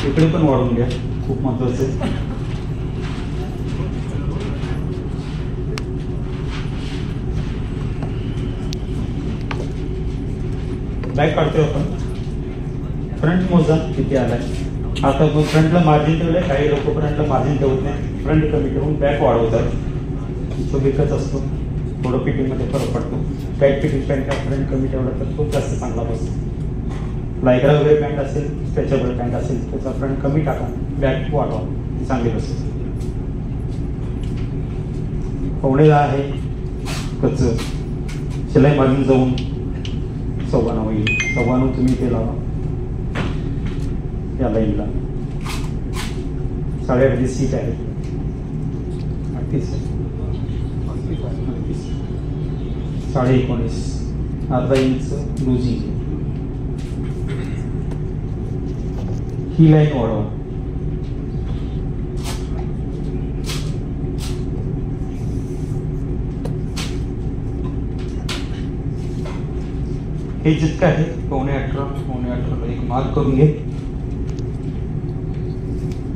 इकडे पण वाढवून घ्या, खूप महत्वाचं आहे. बॅक काढतोय आपण. फ्रंट मोजा किती आलाय. आता फ्रंटला मार्जिन ठेवलंय, काही लोक फ्रंटला मार्जिन ठेवत नाही, फ्रंट कमी ठेवून बॅक वाढवतात. तो विकत असतो, थोडं फिटिंगमध्ये फरक पडतो. टाईट फिटिंग पॅन्ट फ्रंट कमी ठेवला तर खूप जास्त चांगला बसतो. लायक्रा वगैरे पॅन्ट असेल, स्ट्रेचेबल पॅन्ट असेल, त्याचा फ्रंट कमी टाका, बॅक वाढवा, चांगली बसेल. पवणेला आहे कच्चं, शिलाई मार्जिन जाऊन 9.25 होईल. 9.25 तुम्ही ते लावा या लाईनला. 8.5 सीट आहे. 38 19.5 अर्धा इंच लुजिंग. ही लाईन वाढवा. हे जितकं आहे 9.18 एक मार्क करून घे.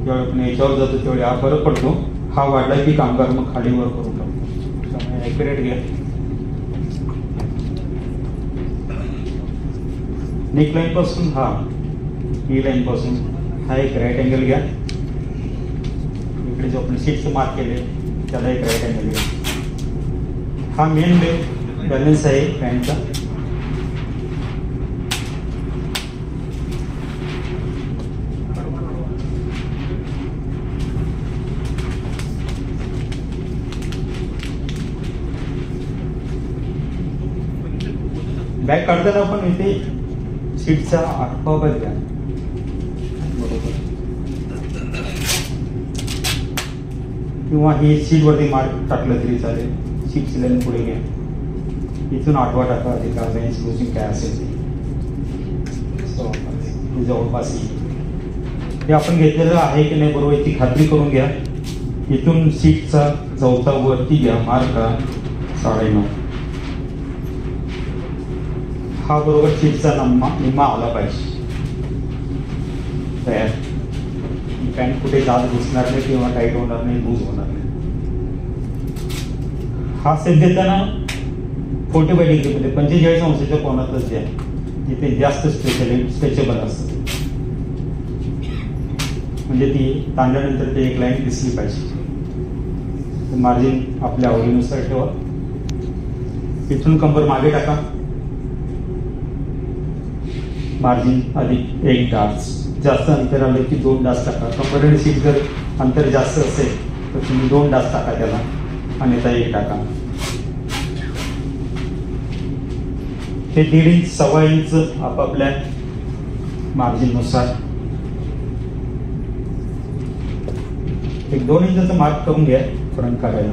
जेव्हा आपण याच्यावर जातो तेवढे हा फरक पडतो. हा वाढला की कामगार मग खाली वर करून टाकतो. त्यामुळे ॲक्युरेट घ्या. नेक लाईन पासून ही लाईन पासून हा एक राईट अँगल घ्या. इकडे जो आपण सीटचं मार्क केले त्याला एक राईट अँगल घ्या. हा मेन बॅलन्स आहे पॅन्टचा. बॅक काढताना आपण इथे सीटचा आठवा घ्या. बरोबर. किंवा ही सीटवरती मार्क टाकलं तरी चालेल. सीटची लाईन पुढे घ्या. इथून 8वा टाका. अधिक बेंच लुजिंग काय असेल ते जवळपास येईल. हे आपण घेतलेलं आहे की नाही बरोबर याची खात्री करून घ्या. इथून सीटचा 4था वरती घ्या मार्क 9.5. हा बरोबर सीटचा निम्मा आला पाहिजे. तयार. पॅन्ट कुठे जात घुसणार नाही किंवा टाईट होणार नाही, लूज होणार नाही. हा सेट देताना 45 डिग्रीमध्ये 45 अंशाच्या कोनातच द्या, जिथे जास्त स्ट्रेचेबल असतं. म्हणजे ती ताणल्यानंतर ते एक लाईन दिसली पाहिजे. मार्जिन आपल्या आवडीनुसार ठेवा. इथून कंबर मागे टाका. मार्जिन अधिक 1 डास. जास्त अंतर आलं की 2 डास टाका. कंपरेटिव्ह सीट जर अंतर जास्त असेल तर तुम्ही 2 डास टाका त्याला, अन्यथा 1 टाका. हे 1.5 इंच 1.25 इंच आपापल्या मार्जिननुसार. एक 2 इंचाचा मार्क करून घ्या फ्रंट काढायला.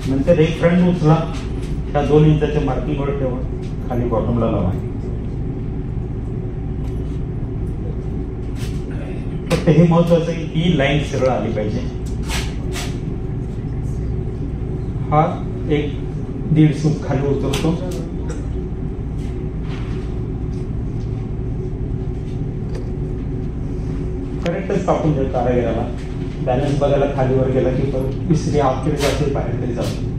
नंतर एक फ्रंट उचला. त्या 2 इंचाच्या मार्किंगवर ठेवा. खाली बॉटमला लावा. फक्त हे महत्वाचं आहे की ही लाईन सरळ आली पाहिजे. हा एक 1.5 सूट खाली उतरतो. करेक्टच कापून द्या कारागिराला. बॅलन्स बघायला खालीवर गेला की परत तिसरी हात तरी जाते, बाहेर तरी जातो.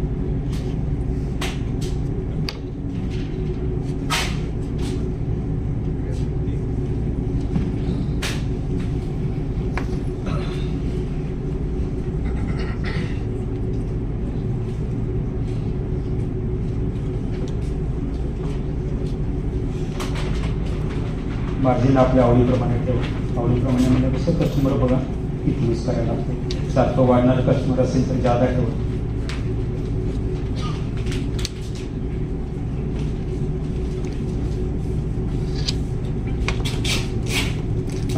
मार्जिन आपल्या आवडीप्रमाणे ठेवा. आवडीप्रमाणे म्हणजे कसं कस्टमर बघा किती यूज करायला लागते. सारखं वाढणारं कस्टमर असेल तर जादा ठेवा.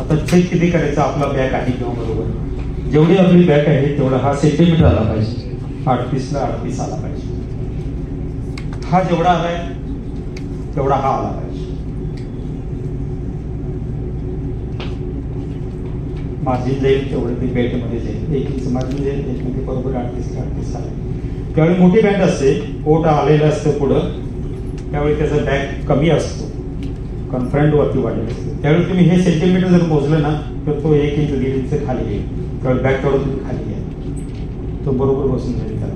आता चेक किती करायचा आपला बॅक आहे किंवा बरोबर. जेवढी आपली बॅक आहे तेवढा हा सेंटीमीटर आला पाहिजे. 38ला 38 आला पाहिजे. हा जेवढा आलाय तेवढा हा आला पाहिजे. मार्जिन जाईल तेवढं ते बेल्टमध्ये जाईल. 1 इंच मार्जिन जाईल, त्याच्यामध्ये बरोबर 38ला 38 आले. त्यावेळी मोठी बॅट असते, पोट आलेलं असतं पुढं, त्यावेळी त्याचा बॅक कमी असतो. कारण फ्रंट वरती वाढलेलं असतं. त्यावेळी तुम्ही हे सेंटीमीटर जर मोजलं ना तर तो 1 इंच 1.5 इंच खाली येईल. त्यावेळी बॅक तेवढं तुम्ही खाली घ्या, तो बरोबर बसून जाईल त्याला.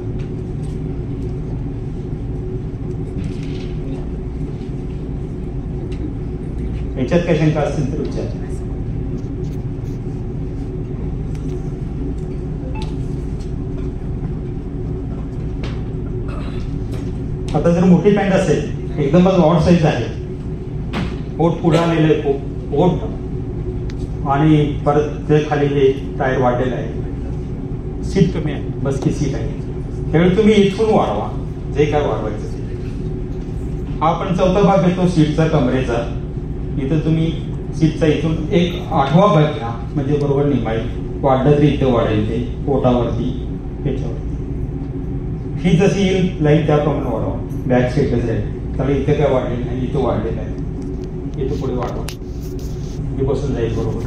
याच्यात काय शंका असतील तर विचार. आता जर मोठी पॅन्ट असेल एकदमच ऑड साईज आहे, पोट पुढे आलेलं आहे, पोट आणि परत ते खाली हे टायर वाढलेलं आहे, सीट कमी आहे, बस की सीट आहे, त्यावेळी तुम्ही इथून वाढवा जे काय वाढवायचं. हा पण चौथा भाग घेतो सीटचा कमरेचा. इथं तुम्ही सीटचा इथून 1/8 भाग घ्या म्हणजे बरोबर निमाईल. वाढलं तरी इथं वाढेल ते पोटावरती याच्यावरती. ही जशी येईल लाईन त्याप्रमाणे वाढवा. बॅक सीटच राहील त्याला इथं काय वाढलेलं नाही, इथं वाढलेलं आहे, इथं पुढे वाढवा, हे बसून जाईल बरोबर.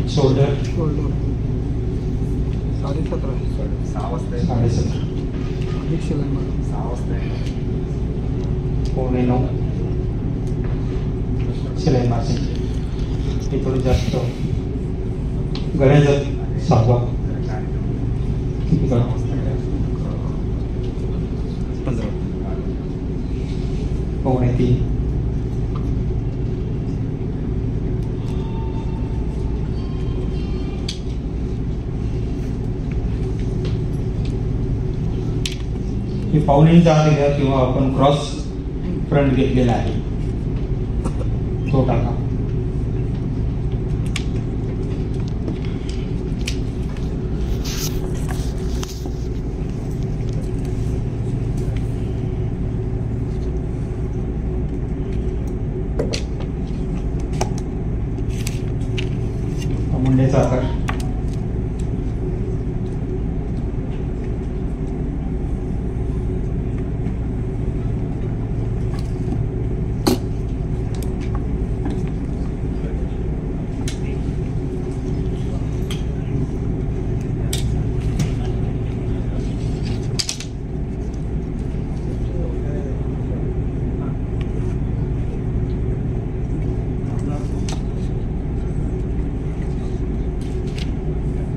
शोल्डर 17.5 पौने 9 शिलाई मार्जिन. हे थोडं जास्त गळ्याचं 7 किती करा 15 पौने 3 पाऊण इंच आत घ्या किंवा आपण क्रॉस फ्रंट घेतलेला आहे तो टाका. मुंडेचा आकार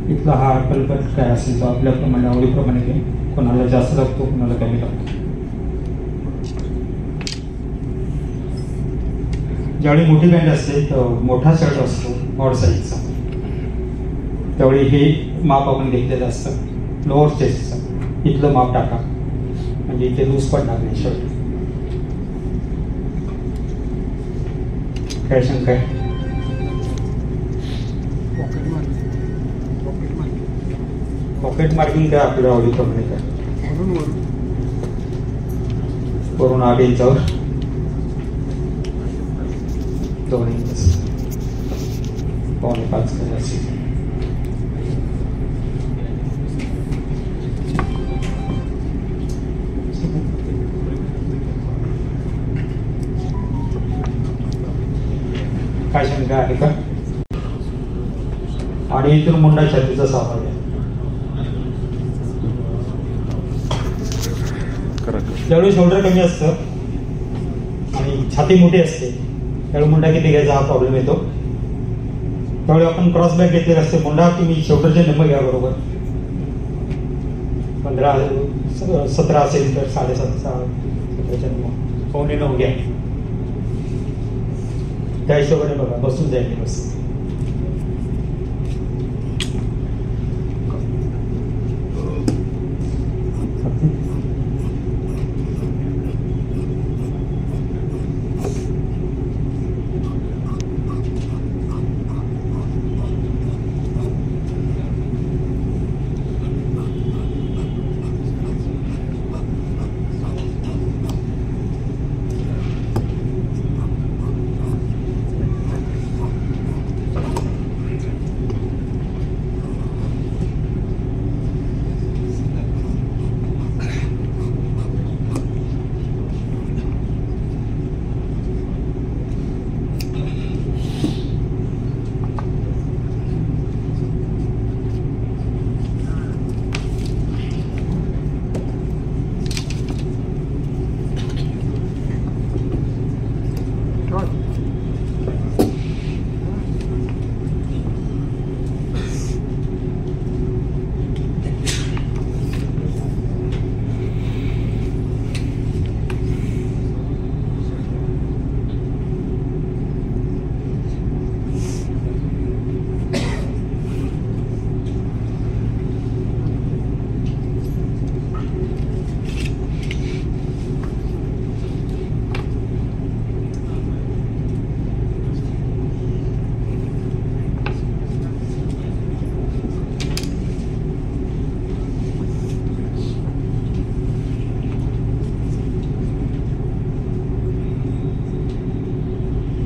इथला हा कलकट काय असेल तो आपल्याप्रमाणे आवडीप्रमाणे घे. कोणाला जास्त लागतो कोणाला कमी लागतो. ज्यावेळी मोठी पॅन्ट असते मोठा शर्ट असतो ऑड साईजचा त्यावेळी हे माप आपण घेतलेलं असतं लोअर चेस्टचं. इथलं माप टाका म्हणजे इथे लूज पडणार नाही शर्ट. काय शंका आहे? पॉकेट मार्किंग काय आपल्या आवडीप्रमाणे काय वरून 8 इंचावर 2 इंच पावणे 5 काय असेल. काय शंका आहे का? आणि इथून मुंडा छातीचा सामान आहे. ज्यावेळी शोल्डर कमी असतं आणि छाती मोठी असते त्यावेळी मुंडा किती घ्यायचा हा प्रॉब्लेम येतो. त्यावेळी आपण क्रॉस बॅक घेतलेले असते. मुंडा तुम्ही शेवटचे नंबर घ्या बरोबर. 15 17 असेल तर 7.5 17च्या नंबर 8:45 घ्या. त्या हिशोबाने बघा बसून जाईल बस.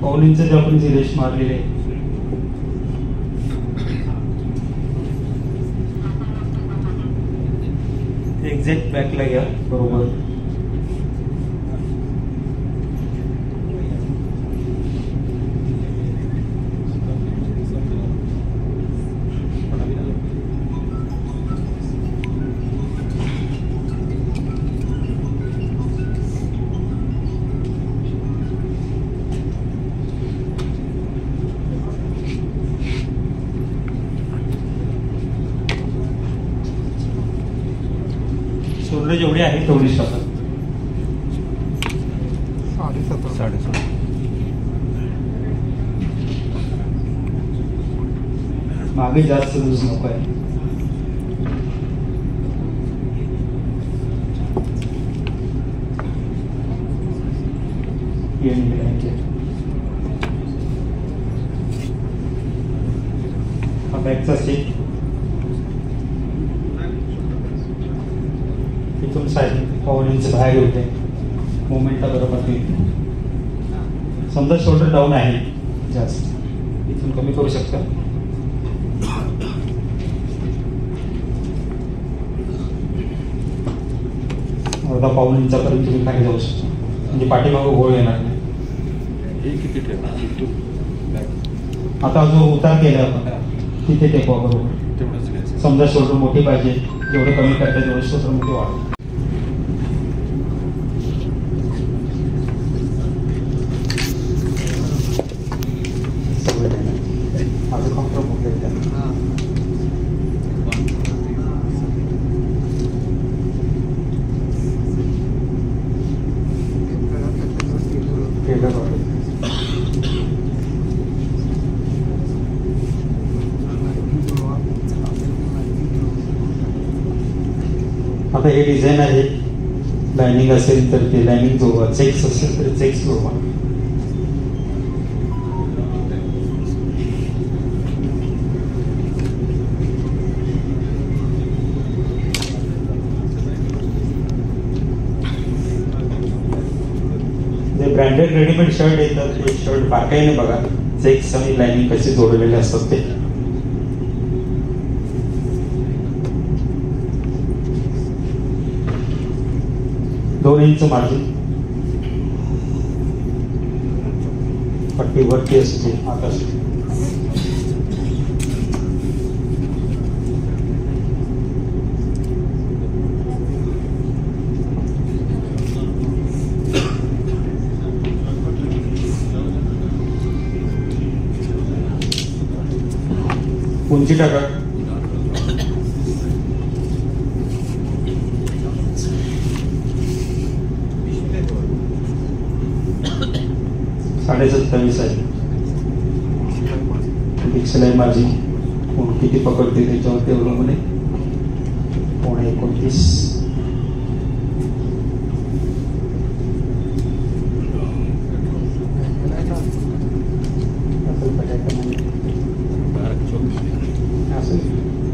पाऊलींचं जे आपण जी रेश मारलेली आहे एक्झॅक्ट बॅकला घ्या बरोबर. शोल्डर जेवढे आहे तेवढीच टाका. 7.5 मागे जास्त लूज नको आहे. हा बॅकचा सीट इथून साईड पाऊलींचं बाहेर होते. मुवमेंटला बरोबर नाही. समजा शोल्डर डाऊन आहे जास्त, इथून कमी करू शकता. अर्धा पाऊण इंचापर्यंत तुम्ही खाली जाऊ शकता, म्हणजे पाठीमागं घोळ येणार नाही. आता जो उतार केला आपण तिथे टेकवा बरोबर. समजा शोल्डर मोठी पाहिजे, जेवढं कमी करता तेवढं शोल्डर मोठी वाढ. आता हे डिझाईन आहे. लाइनिंग असेल तर ते लाइनिंग जोडवा, चेक्स असेल तर चेक्स जोडवा. जे ब्रँडेड रेडीमेड शर्ट येतात ते शर्ट बारकाईने बघा, चेक्स आणि लाइनिंग कसे जोडलेले असतात ते. दोन इंच मार्जिन, पट्टी वरती असते आकाश. उंची टाका. साडे 27 आहे. एक शिलाई माझी कोण किती पकडते त्याच्यावरती अवलंबून आहे. 29.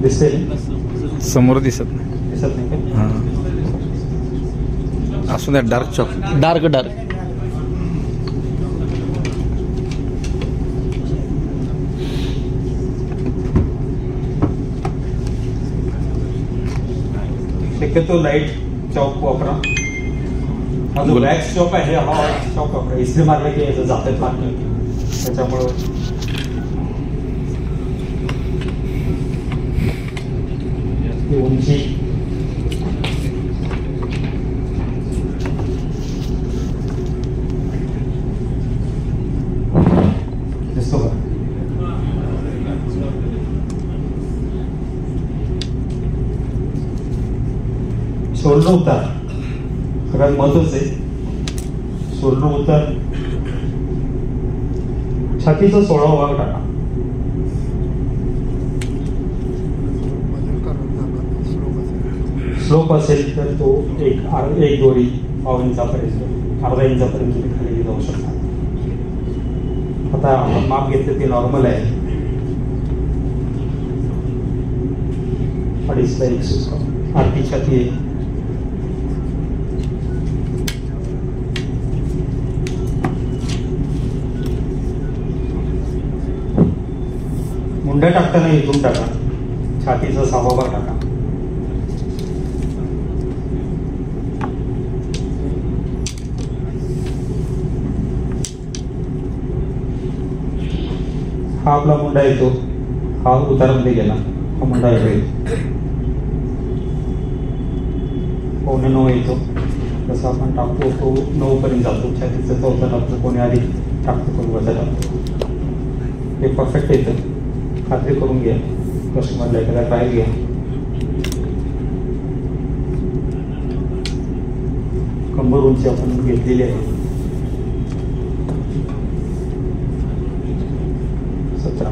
दिसते समोर दिसत नाही. दिसत नाही का? हां असू द्या. Dark chalk. Dark dark. शक्यतो लाईट चॉक वापरा. हा जो वॅक्स चॉक आहे हा चॉक वापरा. इस्त्री मारला की याचं जातात लागतं त्याच्यामुळं उंची दिसतो का? शोल्डर उतार सगळ्यात महत्वाचं आहे. शोल्डर उतार छातीचा 16 भाग टाका. स्लोप असेल तर तो एक दोरी पाव इंचापर्यंत अर्धा इंचापर्यंत तुम्ही खाली जाऊ शकता. आता आपण माप घेतलं ते नॉर्मल आहे. 2.5 ला 1 आरती छाती आहे. मुंड्या टाकताना इथून टाका. छातीचा 6 भाग टाका. हा आपला मुंडा येतो. हा उतारामध्ये गेला. हा मुंडा येतो. 8:45 येतो. तसं आपण टाकतो तो 9 पर्यंत जातो. छातीचा 4था टाकतो. कोणी आधी टाकतो कोणी वजा टाकतो. हे परफेक्ट येतं. खात्री करून घ्या. कस्टमरला एखादा ट्रायल घ्या. कंबर उंची आपण घेतलेली आहे 17.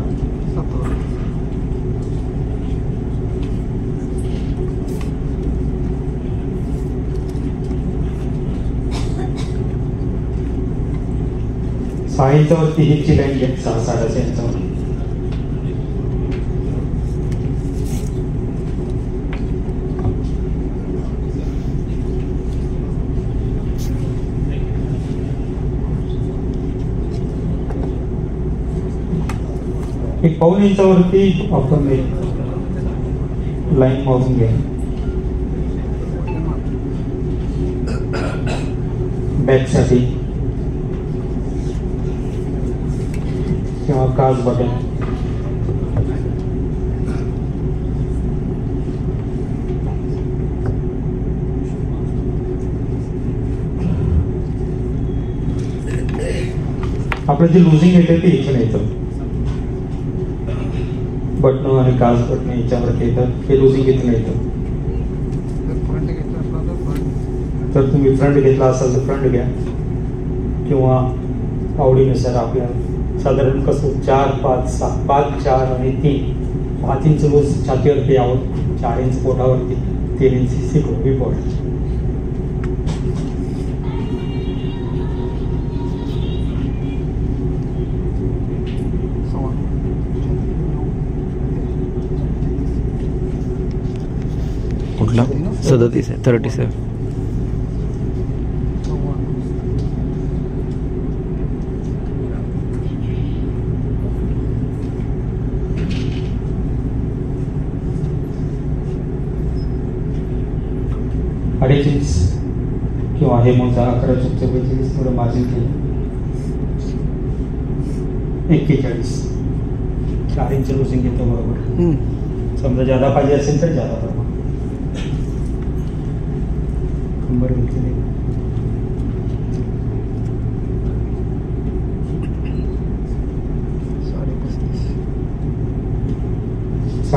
सहा इंचावरती हिपची लाईन घ्या. 6-6.5 इंचावर. एक 1.5 इंचावरती आपण एक लाईन मारून घ्या. बॅकसाठी किंवा काच बटन. आपलं जे लुझिंग येतं ते इथून येतं. बटन आणि काच बटन याच्यावरती येतं. हे लुझिंग इथून येतं. तर तुम्ही फ्रंट घेतला असाल तर फ्रंट घ्या किंवा आवडीनुसार आपल्याला साधारण कसं 4, 5, 6, 5, 4 आणि 3 5 इंच लूज छातीवरती यावं. 4 इंच पोटावरती. 3 इंच सिकोवी पोट. कुठला? 37 आहे. 37. अडीच इंच किंवा हे मोजा 11-45 थोडं मार्जिन केलं. 41 4 इंच लुझिंग घेतो बरोबर. समजा ज्यादा पाहिजे असेल तर ज्यादा प्रमाण. कंबर घेतलेली 35.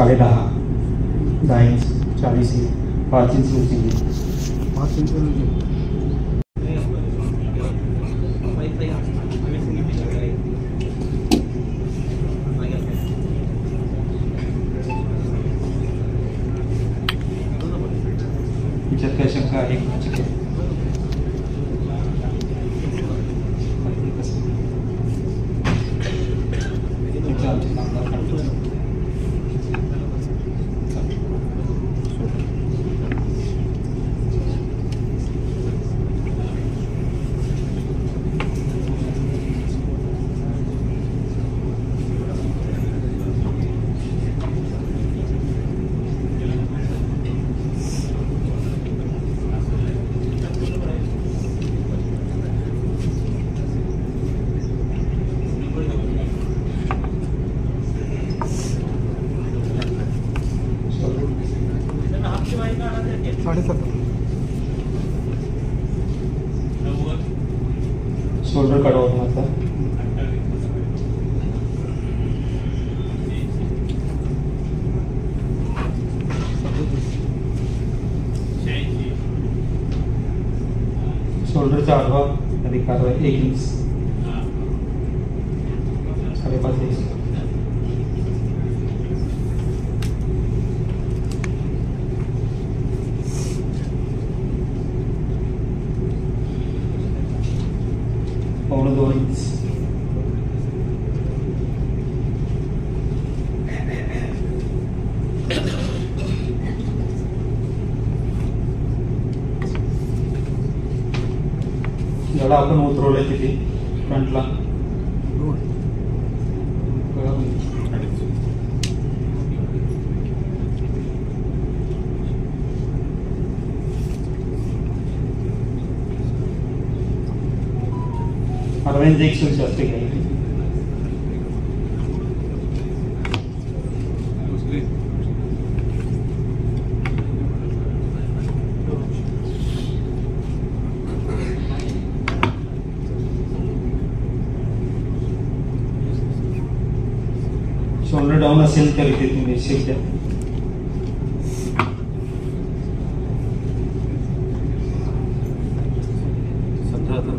10.5, 10 इंच, 40 इंच, 5 इंच लूजिंग है. याच्यात काय शंका आहे कुणाची काय? शोल्डर काढावं आता. शोल्डरचा आडवा अधिक 1 इंच, 5.5 इंच. पौने 2 इंच. याला आपण उतरवलंय तिथे फ्रंटला. अरविंद 1 इंच असते काही. शोल्डर डाऊन असेल तर इथे तुम्ही शेप द्या. समजा आता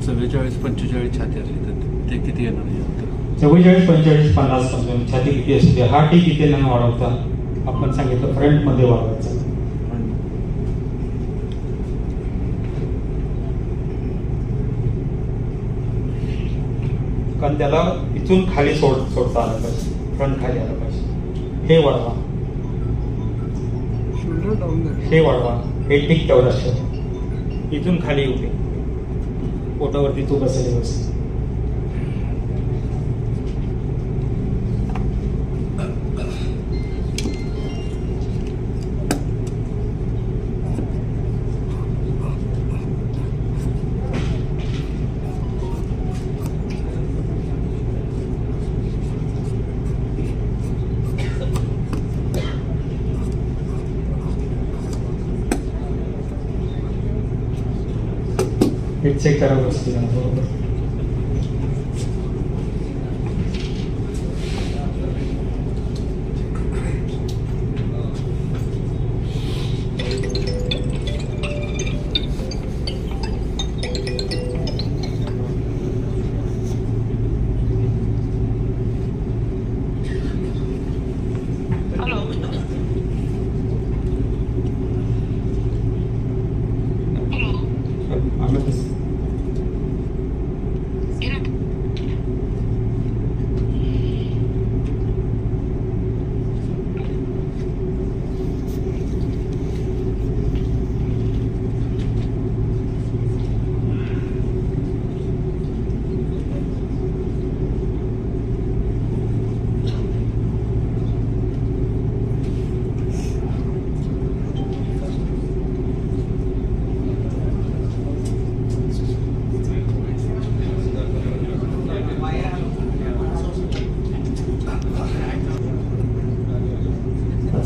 44-45 छाती असली तर ते किती येणार आहे? 44, 45, 50 पासून छाती किती असते हा टी किती न वाढवता आपण सांगितलं फ्रंट मध्ये वाढवायचं. कारण त्याला इथून खाली सोडता आलं पाहिजे, फ्रंट खाली आलं पाहिजे. हे वाढवा, हे वाढवा, हे टिक तेवढं असतं. इथून खाली येऊ दे, पोटावरती तू बसेल बस. हे चेक करा बसते बरोबर.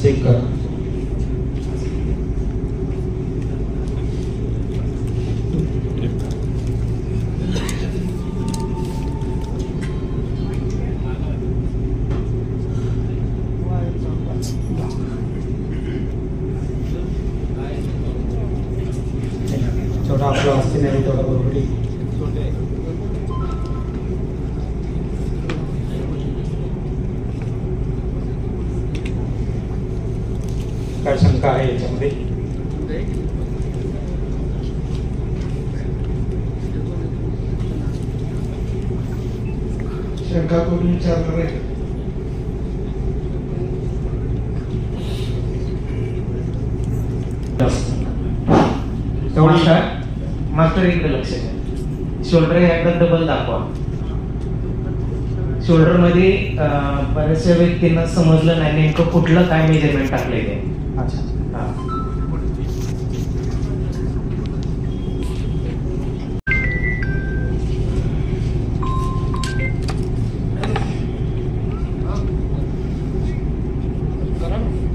चेक करा. शंका आहे याच्यामध्ये? शंका करून विचारणार आहे. मास्टर इकडे लक्ष द्या. शोल्डर एकदा डबल दाखवा. शोल्डर मध्ये बऱ्याचशा व्यक्तींना समजलं नाही नेमकं कुठलं काय मेजरमेंट टाकलंय ते. अच्छा. हा.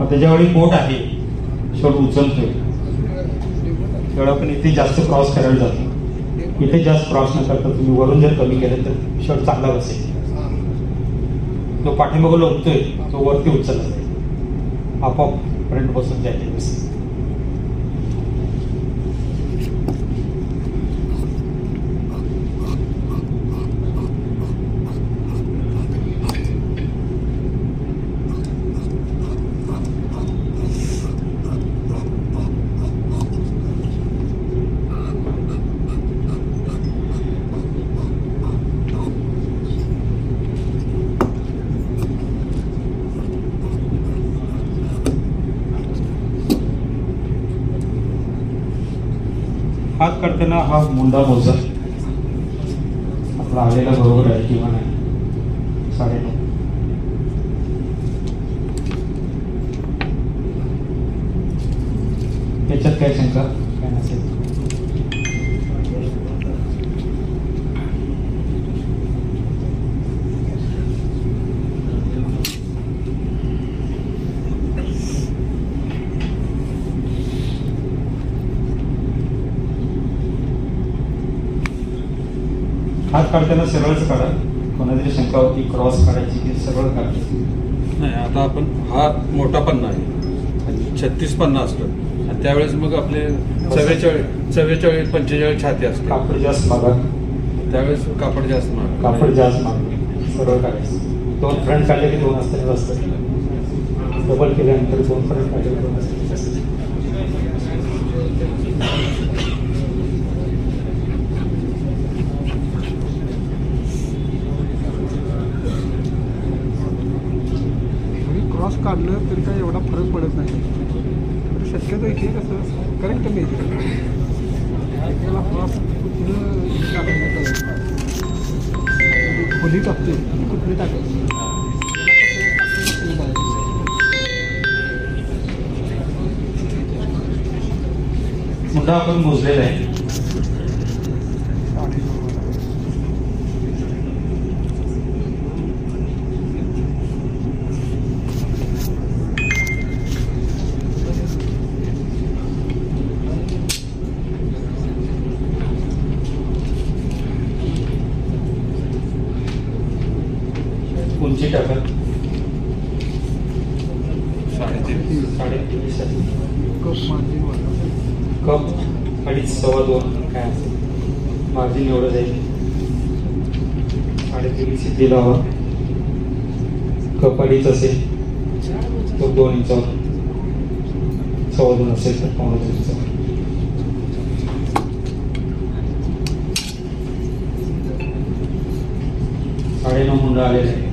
आता ज्यावेळी बोट आहे शॉट उचलतोय तेवढा आपण इथे जास्त क्रॉस करायला जातो. इथे जास्त क्रॉस न करता तुम्ही वरून जर कमी केलं तर शॉट चांगला बसेल. तो पाठीमागं लोंबतोय तो वरती उचलला जाईल, आपोआप फ्रंट बसून जायचे बसेल. हात काढताना हा मुंडा मोजा आपला आलेला बरोबर आहे किंवा नाही. 9.5. याच्यात काय शंका काय नसेल? हात काढताना सरळच काढा. कोणातरी शंका होती क्रॉस काढायची की सरळ काढायची? नाही, आता आपण हा मोठा पन्ना आहे, 36 पन्ना असतं आणि त्यावेळेस मग आपले 44 45 छाती असते. कापड जास्त मागा, त्यावेळेस कापड जास्त माग. कापड जास्त मागा, सरळ काढायचं. 2 फ्रंट काढले की 2 असताना असतं. डबल केल्यानंतर 2 फ्रंट काढले की 2 असताना असतं. क्रॉस काढलं तरी काही एवढा फरक पडत नाही. तर शक्यतो इथे कसं करेक्ट मेजर त्याला क्रॉस खोली टाकते कुठली टाकायची. मुंडा आपण मोजलेला आहे. उंची टाका 3.5 कप मार्जिन वाढला. कप 2.5 2.25 काय असेल मार्जिन एवढं जाईल. 3.5 इथे लावा. कप 2.5 असेल तो 2 इंचावर, 2.25 असेल तर 2.25 इंचावर. साडे 9 मुंडा आलेले आहे.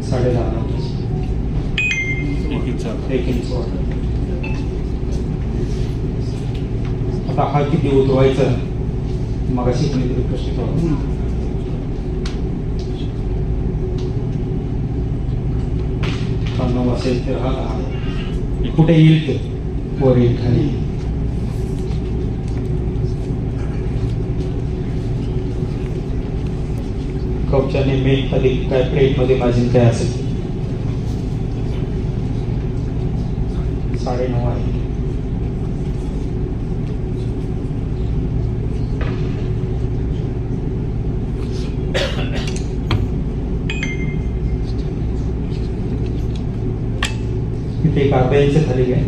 10.5 1 इंच वाढ. आता हा किती उतरवायचा मगाशी कोणीतरी प्रश्न केला. 9 असेल तर हा 10 कुठे येईल तर वर येईल खाली. कपच्या नेहमी खाली काय प्लेटमध्ये मार्जिन काय असेल 9.5 आहे. तिथे एक 1/2 इंच खाली आहे.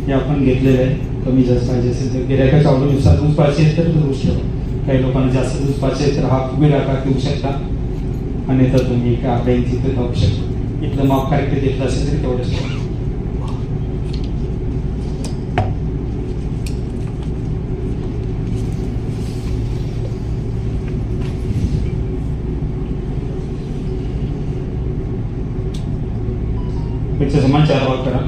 हे आपण घेतलेलं आहे. कमी जास्त पाहिजे असेल तर गिऱ्हाईकाच्या ऑर्डरनुसार दूध पाहिजे असेल तर दूध ठेवा. काही लोकांना जास्त दूध पाहिजे तर हा वेगळा का घेऊ शकता आणि तर तुम्ही 1/2 इंच इथे लावू शकता. इथलं माप करेक्ट घेतलं असेल तरी तेवढंच करा. पिक्चर समान 4 भाग करा.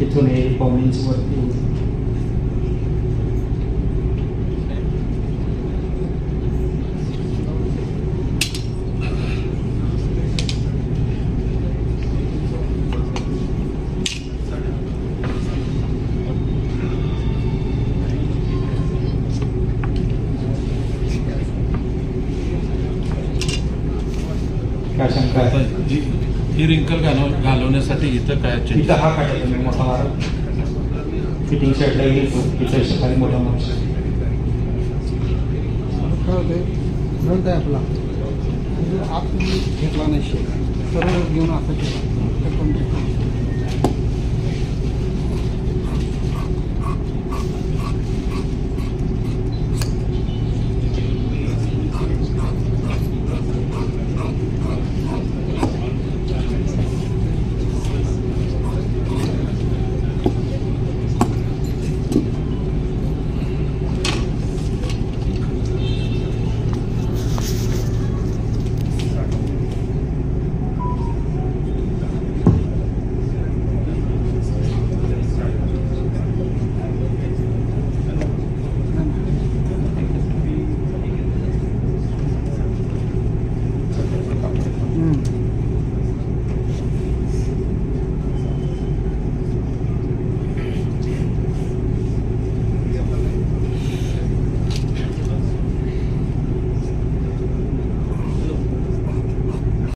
इथून हे 1.5 इंच वरती येऊ. काय शंका आहे? ही रिंकल घालवण्यासाठी इथं काय change? इथं हा काढायचा तुम्ही मोठा मारा. फिटिंग शर्टला येईल तो इथं खाली मोठा मारा. काय होतंय फ्रंट आहे आपला म्हणजे आत तुम्ही घेतला नाही शेक सरळ घेऊन असं केला तर पण